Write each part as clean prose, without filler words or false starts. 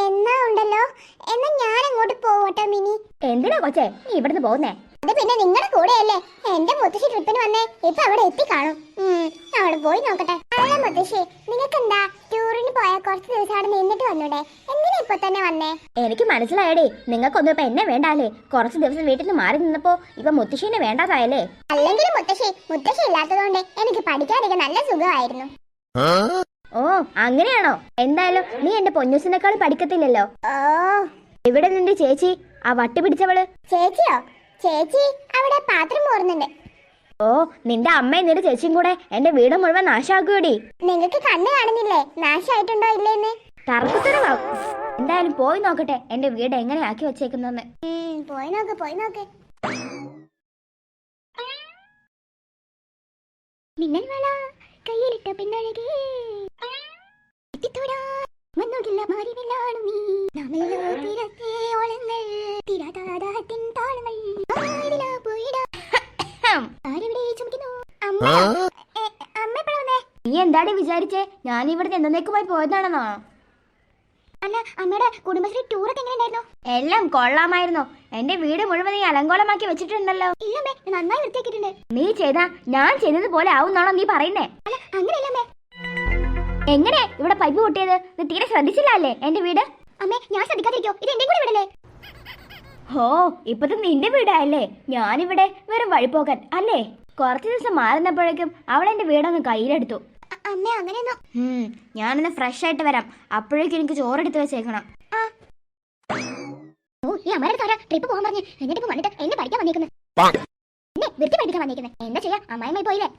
എന്നാ ഉണ്ടല്ലോ, എന്നാ ഞാൻ അങ്ങോട്ട് പോവട്ടെ മിനി. എന്തിനാ കൊച്ചേ നീ ഇവിടുന്ന് പോകുന്നേ? അത് പിന്നെ നിങ്ങളുടെ കൂടെയല്ലേ എന്റെ മുത്തശ്ശി ട്രിപ്പിന് വന്നേ. ഇപ്പൊ അവിടെ എത്തിക്കാണും. അവിടെ പോയി നോക്കട്ടെ. അല്ല മുത്തശ്ശി, നിങ്ങൾക്ക് എന്താ ടൂറിന് പോയാൽ കുറച്ച് ദിവസം അവിടെ നിന്നിട്ട് വന്നൂടെ? എന്തിനാ ഇപ്പൊ തന്നെ വന്നേ? എനിക്ക് മനസ്സിലായടേ, നിങ്ങൾക്കൊന്നും ഇപ്പൊ എന്നെ വേണ്ടാലേ. കുറച്ച് ദിവസം വീട്ടിൽ നിന്ന് മാറി നിന്നപ്പോ ഇപ്പൊ മുത്തശ്ശീനെ വേണ്ടാതായല്ലേ. അല്ലെങ്കിലും മുത്തശ്ശി ഇല്ലാത്തതുകൊണ്ട് എനിക്ക് പഠിക്കാനൊക്കെ നല്ല സുഖമായിരുന്നു. ഓ അങ്ങനെയാണോ? എന്തായാലും നീ എന്റെ പൊന്നൂസിനേക്കാളും പഠിക്കത്തില്ലല്ലോ. ഓ, ഇവിടെ നിന്റെ ചേച്ചി ആ വട്ടി പിടിച്ചവള്? ചേച്ചിയോ? ചേച്ചി അവിടെ പാത്രം പോറുന്നുണ്ട്. ഓ, നിന്റെ അമ്മയും നിന്റെ ചേച്ചിയും കൂടെ എന്റെ വീട് മുഴുവൻ നാശാക്കുകടി. നിങ്ങൾക്ക് കണ്ണ് കാണുന്നില്ലേ നാശമായിട്ടുണ്ടോ ഇല്ലേന്ന്? തർക്കത്തരമാവും. എന്തായാലും പോയി നോക്കട്ടെ എന്റെ വീട് എങ്ങനെ ആക്കി വെച്ചേക്കുന്നെന്ന്. പോയി നോക്ക്. മിന്നൽ വള കയ്യിലിട്ട പിന്നഴകേ വന്നോടില്ല മാറി വെള്ളാണു നീ. നമ്മളോ തീരത്തെ ഓളങ്ങൾ തീരാതാദാഹത്തിൻ താളങ്ങൾ. ആരെവിടെ ചുമക്കുന്നു? അമ്മ എപ്പോഴാ വന്നേ? നീ എന്താടി വിചാരിച്ചേ ഞാൻ ഇവിടുന്ന് എന്നേക്കുമായി പോയതാണെന്നോ? അല്ല, അമ്മയുടെ കുടുംബശ്രീ ടൂറൊക്കെ എങ്ങനെയുണ്ടായിരുന്നു? എല്ലാം കൊള്ളാമായിരുന്നു. എന്റെ വീട് മുഴുവൻ നീ അലങ്കോലമാക്കി വെച്ചിട്ടുണ്ടല്ലോ. ഇല്ലമ്മേ, നന്നായി വൃത്തിയാക്കിയിട്ടുണ്ട്. നീ ചെയ്താ ഞാൻ ചെയ്തത് പോലെ ആവുന്നാണോ നീ പറയുന്നേ? അല്ല, അങ്ങനെയല്ലമ്മേ. എങ്ങനെ ഇവിടെ പൈപ്പ് പൊട്ടിയത്? നീ തീരെ ശ്രദ്ധിച്ചില്ലല്ലേ എന്റെ വീട്? അമ്മേ, ഞാൻ ശ്രദ്ധിക്കാതിരിക്കോ? ഇത് എന്റെ കൂടെ വീടല്ലേ? ഓ, ഇപ്പത്തെ നിന്റെ വീടായല്ലേ. ഞാനിവിടെ വെറും വഴിപോക്കൻ അല്ലേ. കുറച്ചു ദിവസം മാറുന്നപ്പോഴേക്കും അവൾ എന്റെ വീടൊന്ന് കയ്യിലെടുത്തു. അമ്മേ, അങ്ങനെയൊന്നും. ഞാനൊന്ന് ഫ്രഷ് ആയിട്ട് വരാം. അപ്പോഴേക്കും എനിക്ക് ചോറെടുത്ത് വെച്ചേക്കണം. ഓ, ഈ അമ്മയുടെ ട്രിപ്പ് പോകാൻ പറഞ്ഞു. എന്നിട്ട് വന്നിട്ട് എന്നെ പഠിക്കാൻ വന്നേക്കുന്നത്. എന്നെ വൃത്തി പഠിക്കാൻ വന്നേക്കുന്നത്. എന്താ ചെയ്യാ, അമ്മായിമായി പോയില്ലേ.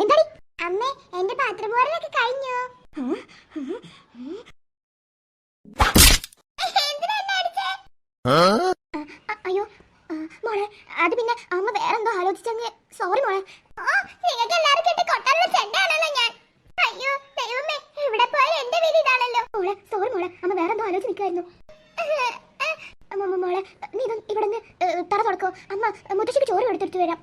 എന്താടി? അമ്മേ, എന്റെ പാത്രം പോരലൊക്കെ കഴിഞ്ഞു. അയ്യോ മോളെ, അത് പിന്നെ അമ്മ വേറെന്തോ ആലോചിച്ചെങ്കിൽ സോറി മോളെ. നിങ്ങൾക്ക് എല്ലാവരും കേട്ട് കൊട്ടാനുള്ള ചെണ്ടാണല്ലോ ഞാൻ. അയ്യോ ദൈവമേ, ഇവിടെ പോയാൽ എന്റെ വീട് ഇതാണല്ലോ. മോളെ സോറി മോളെ, അമ്മ വേറെന്തോ ആലോചിച്ച് നിൽക്കായിരുന്നു. മോളെ, നീ ഇവിടെ നിന്ന് തറ തുടക്കോ. അമ്മ മുത്തശ്ശിക്ക് ചോറ് എടുത്തെടുത്ത് വരാം.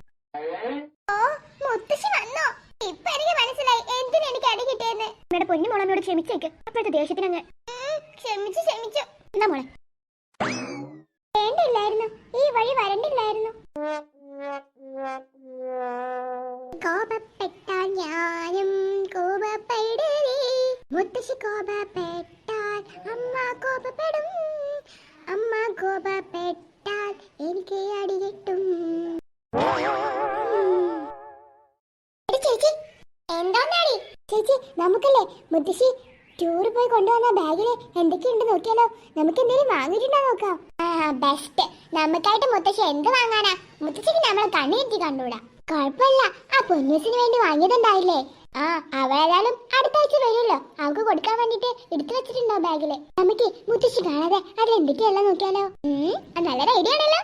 ഓ, മുത്തശ്ശി വന്നോ? ഇപ്പൊ എനിക്ക് മനസ്സിലായി എന്തിനാ എനിക്ക് അടി കിട്ടിയെന്ന്. അമ്മയുടെ പൊന്നു മോളെ എന്നോട് ക്ഷമിച്ചേക്ക്. അപ്പോഴത്തെ ദേഷ്യത്തിനങ്ങ് ക്ഷമിച്ചു. എന്താ മോളെ? വേണ്ടില്ലായിരുന്നു, ഈ വഴി വരണ്ടില്ലായിരുന്നു. കോപപ്പെട്ടാൽ ഞാനും കോപപ്പെടേ. മുത്തശ്ശി കോപപ്പെട്ടാൽ അമ്മ കോപപ്പെടും. അമ്മ കോപപ്പെട്ടാൽ എനിക്ക് അടി കിട്ടും. ചേച്ചി എന്താന്നാടി? ചേച്ചി, നമുക്കല്ലേ മുത്തശ്ശി ടൂർ പോയി കൊണ്ടുവന്ന ബാഗില് എന്തൊക്കെയുണ്ട് നോക്കിയാലോ. നമുക്ക് എന്തെങ്കിലും വാങ്ങിയിട്ടുണ്ടോ നോക്കാം. ബെസ്റ്റ്. നമുക്കായിട്ട് മുത്തശ്ശി എന്ത് വാങ്ങാനാ? മുത്തശ്ശിക്ക് നമ്മളെ കണ്ണെത്തി കണ്ടൂടാ. കുഴപ്പമില്ല, ആ പൊന്നൂസിന് വേണ്ടി വാങ്ങിയതുണ്ടായില്ലേ. അവളേതായാലും അടുത്ത ആഴ്ച വരുമല്ലോ. അവൾക്ക് കൊടുക്കാൻ വേണ്ടിട്ട് എടുത്തു വെച്ചിട്ടുണ്ടോ ബാഗില്. നമുക്ക് മുത്തശ്ശി കാണാതെ അതിൽ എന്തൊക്കെയല്ല നോക്കിയാലോ. നല്ലൊരു ഐഡിയ ആണല്ലോ.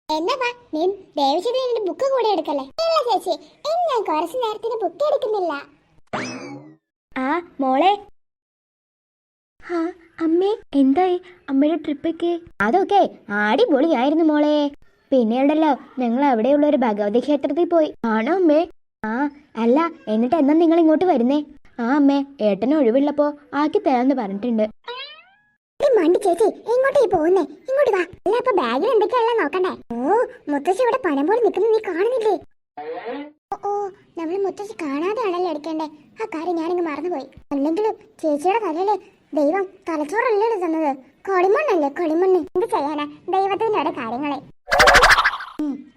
എന്നാ നീ ദേവചേതി എന്റെ ബുക്ക് കൂടെ എടുക്കല്ലേ? ഇല്ല ചേച്ചി, ഞാൻ കുറച്ച് നേരത്തിന് ബുക്ക് എടുക്കുന്നില്ല. മോളെ. അമ്മേ, എന്തായി അമ്മയുടെ ട്രിപ്പൊക്കെ? അതൊക്കെ അടിപൊളിയായിരുന്നു മോളെ. പിന്നെ ഉണ്ടല്ലോ, ഞങ്ങൾ അവിടെയുള്ള ഒരു ഭഗവതി ക്ഷേത്രത്തിൽ പോയി. ആണോ അമ്മേ? അല്ല, എന്നിട്ട് എന്നാ നിങ്ങൾ ഇങ്ങോട്ട് വരുന്നേ? അമ്മേ, ഏട്ടന് ഒഴിവുള്ളപ്പോ ആക്കി തരാന്ന് പറഞ്ഞിട്ടുണ്ട്. മണ്ടി ചേച്ചി, എങ്ങോട്ടേ പോകുന്നേ? ഇങ്ങോട്ട് വാ. അല്ല, അപ്പൊ ബാഗിൽ എന്തൊക്കെയല്ല നോക്കണ്ടേ? ഓ, മുത്തശ്ശി ഇവിടെ പണം പോലെ നിൽക്കുന്നത് നീ കാണുന്നില്ലേ? ഓ, നമ്മൾ മുത്തശ്ശി കാണാതെ ആണല്ലോ എടുക്കേണ്ടേ. ആ കാര്യം ഞാനിങ്ങ് മറന്നുപോയി. അല്ലെങ്കിലും ചേച്ചിയുടെ തലയില് ദൈവം തലച്ചോറല്ലേ തന്നത്? കളിമണ്ണല്ലേ, കളിമണ്ണ്. എന്ത് ചെയ്യാനാ, ദൈവത്തിന്റെ ഓരോ കാര്യങ്ങളെ.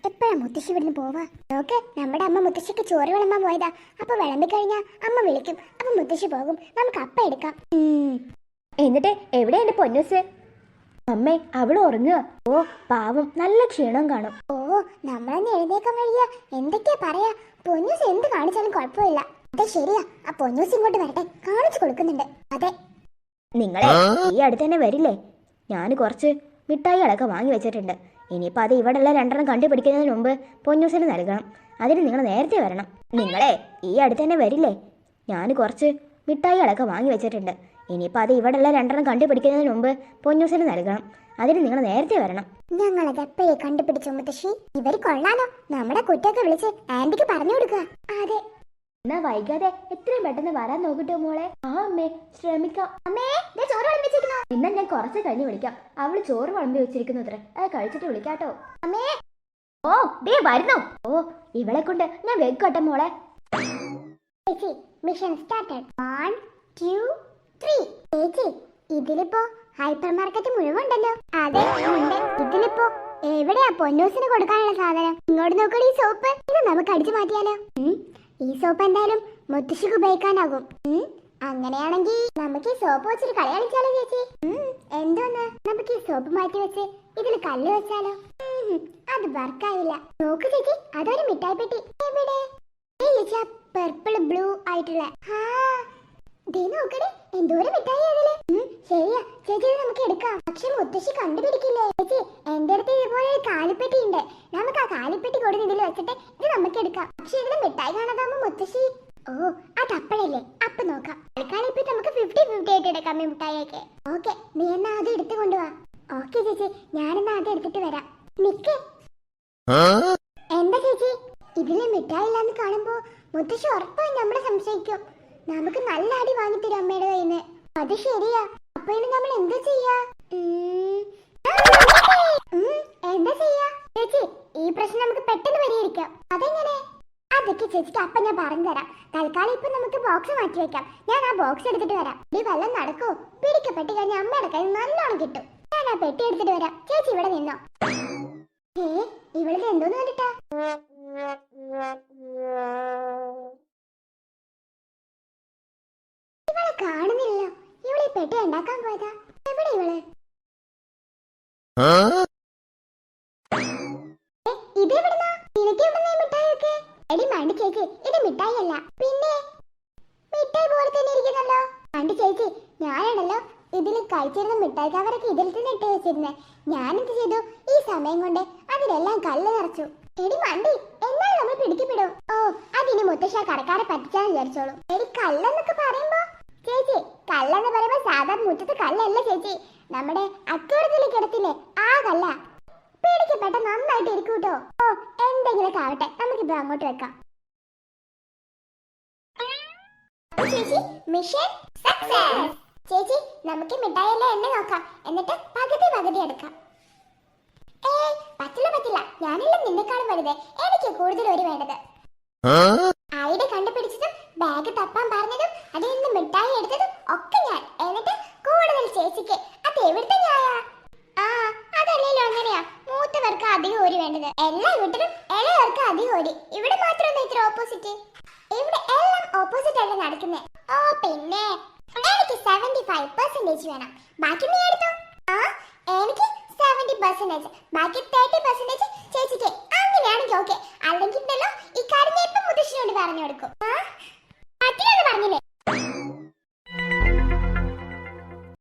എപ്പോഴാ മുത്തശ്ശി ഇവിടുന്ന് പോവാ? നോക്ക്, നമ്മുടെ അമ്മ മുത്തശ്ശിക്ക് ചോറ് വിളമ്പാൻ പോയതാ. അപ്പൊ വിളമ്പി കഴിഞ്ഞാ അമ്മ വിളിക്കും. അപ്പൊ മുത്തശ്ശി പോകും. നമുക്ക് അപ്പം എടുക്കാം. എന്നിട്ട് എവിടെ എന്റെ പൊന്നൂസ്? അമ്മേ, അവള് ഉറങ്ങുക. ഓ പാവം, നല്ല ക്ഷീണം കാണും. ഓ, നമ്മളെന്നെ എഴുന്നേക്കാൻ വഴിയാ. എന്തൊക്കെയാ പറയാ? പൊന്നൂസ് എന്ത് കാണിച്ചാലും കുഴപ്പമില്ല. അതെ ശരിയാ, ആ പൊന്നൂസ് ഇങ്ങോട്ട് വരട്ടെ, കാണിച്ചു കൊടുക്കുന്നുണ്ട്. അതെ, നിങ്ങളെ ഈ അടുത്ത് തന്നെ വരില്ലേ? ഞാൻ കുറച്ച് മിഠായികളൊക്കെ വാങ്ങി വെച്ചിട്ടുണ്ട്. ഇനിയിപ്പോൾ അത് ഇവിടെയുള്ള രണ്ടെണ്ണം കണ്ടുപിടിക്കുന്നതിന് മുമ്പ് പൊന്നൂസിന് നൽകണം. അതിന് നിങ്ങൾ നേരത്തെ വരണം. നിങ്ങളെ ഈ അടുത്ത് തന്നെ വരില്ലേ? ഞാൻ കുറച്ച് മിഠായികളൊക്കെ വാങ്ങി വെച്ചിട്ടുണ്ട്. ഇനിയിപ്പോൾ അത് ഇവിടെയുള്ള രണ്ടെണ്ണം കണ്ടുപിടിക്കുന്നതിന് മുമ്പ് പൊന്നൂസിന് നൽകണം. അതിന് നിങ്ങൾ നേരത്തെ വരണം. ഞങ്ങളത് എപ്പോഴേ കണ്ടുപിടിച്ചു മുത്തശ്ശി. ഇവര് കൊള്ളാലോ, നമ്മുടെ കുട്ടിയൊക്കെ വിളിച്ച് ആന്റിക്ക് പറഞ്ഞു കൊടുക്കുക. അതെ, എന്നാ വൈകാതെ എത്രയും പെട്ടെന്ന് വരാൻ നോക്കട്ടെ മോളെ. ആ അമ്മേ, ശ്രമിക്കാം. അമ്മേ ദേ ചോറ് വിളമ്പിച്ചിരിക്കുന്നു. എന്നാ ഞാൻ കുറച്ച് കഴിഞ്ഞ് വിളിക്കാം. അവള് ചോറ് വിളമ്പി വെച്ചിരിക്കുന്നു അത്ര, അത് കഴിച്ചിട്ട് വിളിക്കാട്ടോ. അമ്മേ, ഓ ദേ വരുന്നു. ഓ ഇവളെ കൊണ്ട് ഞാൻ വെക്കട്ടെ മോളെ. ചേച്ചി മിഷൻ സ്റ്റാർട്ടഡ്. 1 2 3. ചേച്ചി ഇതിലിപ്പോ ഹൈപ്പർ മാർക്കറ്റ് മുഴുവൻ ഉണ്ടല്ലോ. അതെ ഉണ്ട്. ഇതിലിപ്പോ എവിടെയാ പൊന്നൂസിന് കൊടുക്കാനുള്ള സാധനം? ഇങ്ങോട്ട് നോക്കടി, ഈ സോപ്പ്. ഇത് നമുക്ക് അടിച്ചു മാറ്റിയാലോ? ഈ സോപ്പ് എന്തായാലും മുത്തശ്ശിക്ക് ഉപയോഗിക്കാനാകും. അങ്ങനെയാണെങ്കിൽ നമുക്ക് ഈ സോപ്പ് വെച്ചിട്ട് കളി കളിച്ചാലോ ചേച്ചി? എന്തോന്ന്, നമുക്ക് ഈ സോപ്പ് മാറ്റി വെച്ച് ഇതിൽ കല്ല് വെച്ചാലോ? അത് വർക്കായില്ല. നോക്ക് ചേച്ചി, അതൊരു മിഠായി പെട്ടി. എവിടെ? പർപ്പിൾ ബ്ലൂ ആയിട്ടുള്ള. നോക്കണേ, എന്തോരം മിഠായി അതില്. ശരിയാ ചേച്ചി, ഇത് നമുക്ക് എടുക്കാം. പക്ഷെ മുത്തശ്ശി കണ്ടുപിടിക്കില്ലേ? ചേച്ചി എന്റെ അടുത്ത് ഇതുപോലെ ഒരു കാലിപ്പെട്ടി ഉണ്ട്. നമുക്ക് ആ കാലിപ്പെട്ടി കൊടുത്ത് ഇതിൽ വെച്ചിട്ട് ഇത് നമുക്ക് എടുക്കാം. പക്ഷെ ഇതിന് മിഠായി കാണാതാകുമ്പോ മുത്തശ്ശി. ഓ അത് അപ്പഴല്ലേ, അപ്പൊ നോക്കാം. കളിക്കാലിപ്പോ നമുക്ക് 50-50 ആയിട്ട് എടുക്കാം ഈ മിഠായിയൊക്കെ. ഓക്കെ, നീ എന്നാ അത് എടുത്തു കൊണ്ടുപോവാ. ഓക്കെ ചേച്ചി, ഞാനെന്നാ അത് എടുത്തിട്ട് വരാം. നിക്ക്. എന്താ ചേച്ചി, ഇതില് മിഠായി ഇല്ലാന്ന് കാണുമ്പോ മുത്തശ്ശി ഉറപ്പായി നമ്മളെ സംശയിക്കും. നമുക്ക് നല്ല അടി വാങ്ങിത്തരും അമ്മയുടെ കയ്യിൽ നിന്ന്. അത് ശരിയാ. അപ്പൊ ഇനി നമ്മൾ എന്താ ചെയ്യാ? എന്താ ചെയ്യാ ചേച്ചി? ഈ പ്രശ്നം നമുക്ക് പെട്ടെന്ന് പരിഹരിക്കാം. അതെങ്ങനെ? അതൊക്കെ ചേച്ചിക്ക് അപ്പൊ ഞാൻ പറഞ്ഞു തരാം. തൽക്കാലം ഇപ്പൊ നമുക്ക് ബോക്സ് മാറ്റി വെക്കാം. ഞാൻ ആ ബോക്സ് എടുത്തിട്ട് വരാം. ഈ വല്ലം നടക്കോ? പിടിക്കപ്പെട്ട് കഴിഞ്ഞാൽ അമ്മയുടെ കയ്യിൽ നല്ലോണം കിട്ടും. ഞാൻ ആ പെട്ടി എടുത്തിട്ട് വരാം. ചേച്ചി ഇവിടെ നിന്നോ. ഇവളിത് എന്തോന്ന് കണ്ടിട്ടാ? ഇവളെ കാണുന്നില്ലല്ലോ. ഇവളെ പെട്ടി ഉണ്ടാക്കാൻ പോയതാ. എവിടെ ഇവള്? ഇതെവിടുന്നാ? നിനക്ക് എവിടുന്നാ മിഠായി ഒക്കെ? എടി മണ്ടി ചേച്ചി, ഇത് മിഠായി അല്ല. പിന്നെ മിഠായി പോലെ തന്നെ ഇരിക്കുന്നല്ലോ. മണ്ടി ചേച്ചി, ഞാനാണല്ലോ ഇതിൽ കഴിച്ചിരുന്ന മിഠായി കവറൊക്കെ ഇതിൽ തന്നെ ഇട്ട് വെച്ചിരുന്നേ. ഞാനെന്ത് ചെയ്തു? ഈ സമയം കൊണ്ട് അതിലെല്ലാം കല്ല് നിറച്ചു. എടി മണ്ടി, എന്നാൽ നമ്മൾ പിടിക്കപ്പെടും. ഓ അതിന് മുത്തശ്ശ കടക്കാരെ പറ്റിച്ചാന്ന് വിചാരിച്ചോളൂ. എടി കല്ലെന്നൊക്കെ പറയുമ്പോ ചേച്ചി, കല്ലെന്ന് പറയുമ്പോ സാധാരണ മുറ്റത്ത് കല്ലല്ല ചേച്ചി, നമ്മുടെ അക്കൂടത്തില് കിടത്തില്ലേ ആ കല്ല. പിടിക്കപ്പെട്ട നന്നായിട്ട് ഇരിക്കൂട്ടോ. ഓ എന്തെങ്കിലുമൊക്കെ ആവട്ടെ, നമുക്കിപ്പോ അങ്ങോട്ട് വെക്കാം. ചേച്ചി മിഷൻ സക്സസ്. ചേച്ചി നമുക്ക് മിഠായിയെല്ലാം എണ്ണ നോക്കാം, എന്നിട്ട് പകുതി എടുക്കാം. പറ്റില്ല, ഞാനെല്ലാം നിന്നെക്കാളും വലുത്. എനിക്ക് കൂടുതൽ ഒരു വേണ്ടത്. ഐഡിയ കണ്ടുപിടിച്ചതും ബാഗ് തപ്പാൻ പറഞ്ഞതും അതിൽ നിന്ന് മിഠായി എടുത്തതും ഒക്കെ ഞാൻ. എന്നിട്ട് കൂടുതൽ ചേച്ചിക്ക്. അത് എവിടുത്തെ ന്യായ? അതല്ലല്ലോ അങ്ങനെയാ. മൂത്തവർക്ക് അധികം ഓരി വേണ്ടത്. എല്ലാ വീട്ടിലും ഇളയവർക്ക് അധികം ഓരി. ഇവിടെ മാത്രം ഇത്ര ഓപ്പോസിറ്റ്. ഇവിടെ എല്ലാം ഓപ്പോസിറ്റ് അല്ല നടക്കുന്നത്. ഓ പിന്നെ എനിക്ക് 75% വേണം. ബാക്കി നീ എടുത്തോ. എനിക്ക് 70%, ബാക്കി 30% ചേച്ചിക്ക്. അങ്ങനെയാണെങ്കിൽ ഓക്കെ. അല്ലെങ്കിൽ ഈ കാര്യം ഇപ്പൊ മുത്തശ്ശിനോട് പറഞ്ഞു കൊടുക്കും.